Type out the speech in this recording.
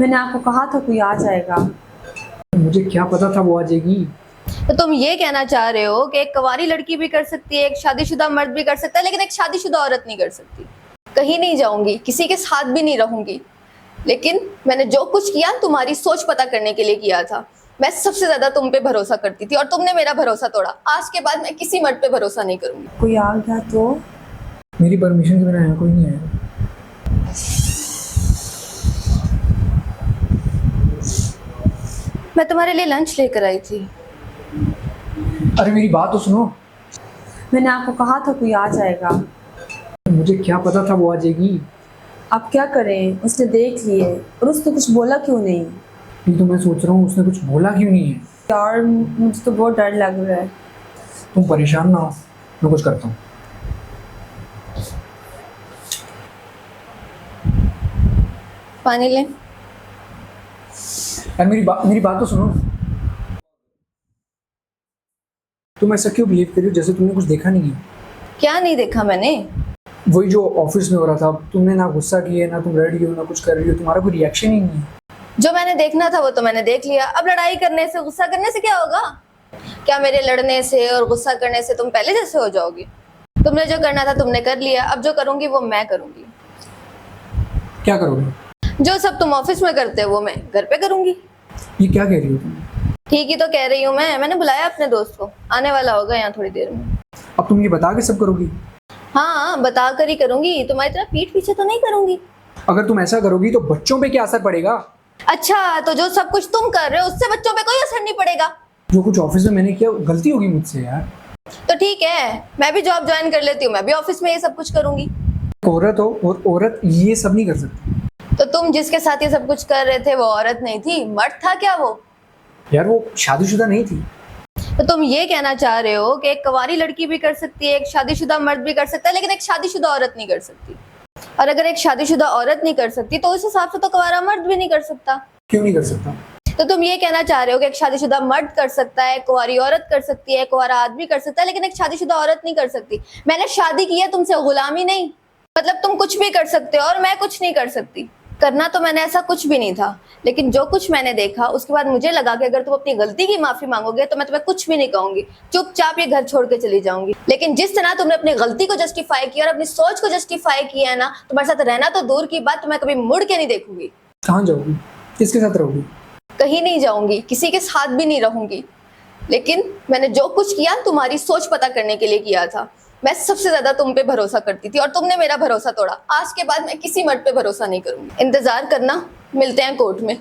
मैंने आपको कहा था कोई आ जाएगा। मुझे क्या पता था वो आ जाएगी। तो तुम ये कहना चाह रहे हो कि एक कुंवारी लड़की भी कर सकती है, एक शादीशुदा मर्द भी कर सकता है, लेकिन एक शादीशुदा औरत नहीं कर सकती। कहीं नहीं जाऊंगी, किसी के साथ भी नहीं रहूंगी, लेकिन मैंने जो कुछ किया तुम्हारी सोच पता करने के लिए किया था। मैं सबसे ज्यादा तुम पे भरोसा करती थी और तुमने मेरा भरोसा तोड़ा। आज के बाद मैं किसी मर्द पे भरोसा नहीं करूंगी। कोई आ गया तो? मेरी परमिशन के बिना यहाँ कोई नहीं आएगा। मैं तुम्हारे लिए लंच लेकर आई थी। अरे मेरी बात तो सुनो। मैंने आपको कहा था कोई आ जाएगा। मुझे क्या पता था वो आ जाएगी। अब क्या करें, उसने देख लिए और उसने कुछ बोला क्यों नहीं? ये तो मैं सोच रहा हूँ उसने कुछ बोला क्यों नहीं है। यार मुझे तो बहुत डर लग रहा है। तुम परेशान ना हो, मैं कुछ करता हूँ। पानी ले। यार मेरी बात तो सुनो। तुम ऐसा क्यों बिहेव कर रही हो जैसे तुमने कुछ देखा नहीं है? क्या नहीं देखा मैंने? वही जो ऑफिस में हो रहा था, तुमने ना गुस्सा किया, ना तुम रेडी हो, ना कुछ कर रही हो, तुम्हारा कोई रिएक्शन ही नहीं है। जो मैंने देखना था वो तो मैंने देख लिया। अब लड़ाई करने से, गुस्सा करने से क्या होगा? क्या मेरे लड़ने से और गुस्सा करने से तुम पहले जैसे हो जाओगी? तुमने जो करना था तुमने कर लिया। अब जो करूंगी वो मैं करूंगी। क्या करोगे? जो सब तुम ऑफिस में करते हो वो मैं घर पे करूंगी। ये क्या कह रही हो तुम? ठीक ही तो कह रही हूँ मैंने बुलाया अपने दोस्त को, आने वाला होगा यहाँ थोड़ी देर में। अब तुम ये बता के सब करोगी? हाँ, बता कर ही करूंगी। तुम्हारी तरह पीठ पीछे तो नहीं करूंगी। अगर तुम ऐसा करोगी तो बच्चों पे क्या असर पड़ेगा? अच्छा, तो जो सब कुछ तुम कर रहे हो उससे बच्चों पे कोई असर नहीं पड़ेगा? जो कुछ ऑफिस में मैंने किया गलती होगी मुझसे यार। तो ठीक है, मैं भी जॉब ज्वाइन कर लेती हूँ, मैं भी ऑफिस में ये सब कुछ करूंगी। औरत हो और औरत ये सब नहीं कर सकती। तो तुम जिसके साथ ये सब कुछ कर रहे थे वो औरत नहीं थी, मर्द था क्या वो? यार वो शादीशुदा नहीं थी। तो तुम ये कहना चाह रहे हो कि एक कुंवारी लड़की भी कर सकती है, एक शादीशुदा मर्द भी कर सकता है, लेकिन एक शादीशुदा औरत नहीं कर सकती। और अगर एक शादीशुदा औरत नहीं कर सकती तो उस हिसाब से तो कुंवारा मर्द भी नहीं कर सकता। क्यों नहीं कर सकता? तो तुम ये कहना चाह रहे हो कि एक शादीशुदा मर्द कर सकता है, कुंवारी औरत कर सकती है, कुंवारा आदमी कर सकता है, लेकिन एक शादीशुदा औरत नहीं कर सकती। मैंने शादी की है तुमसे, गुलामी नहीं। मतलब तुम कुछ भी कर सकते हो और मैं कुछ नहीं कर सकती। करना तो मैंने ऐसा कुछ भी नहीं था, लेकिन जो कुछ मैंने देखा उसके बाद मुझे लगा कि अगर तुम अपनी गलती की माफी मांगोगे तो मैं तुम्हें कुछ भी नहीं कहूंगी, चुपचाप ये घर छोड़ के चली जाऊंगी। लेकिन जिस तरह तुमने अपनी गलती को जस्टिफाई किया और अपनी सोच को जस्टिफाई किया है ना, तुम्हारे साथ रहना तो दूर की बात, तुम्हें कभी मुड़ के नहीं देखूंगी। कहाँ जाओगी? किसके साथ रहोगी? कहीं नहीं जाऊंगी, किसी के साथ भी नहीं रहूंगी, लेकिन मैंने जो कुछ किया तुम्हारी सोच पता करने के लिए किया था। मैं सबसे ज्यादा तुम पे भरोसा करती थी और तुमने मेरा भरोसा तोड़ा। आज के बाद मैं किसी मर्द पे भरोसा नहीं करूंगी। इंतजार करना, मिलते हैं कोर्ट में।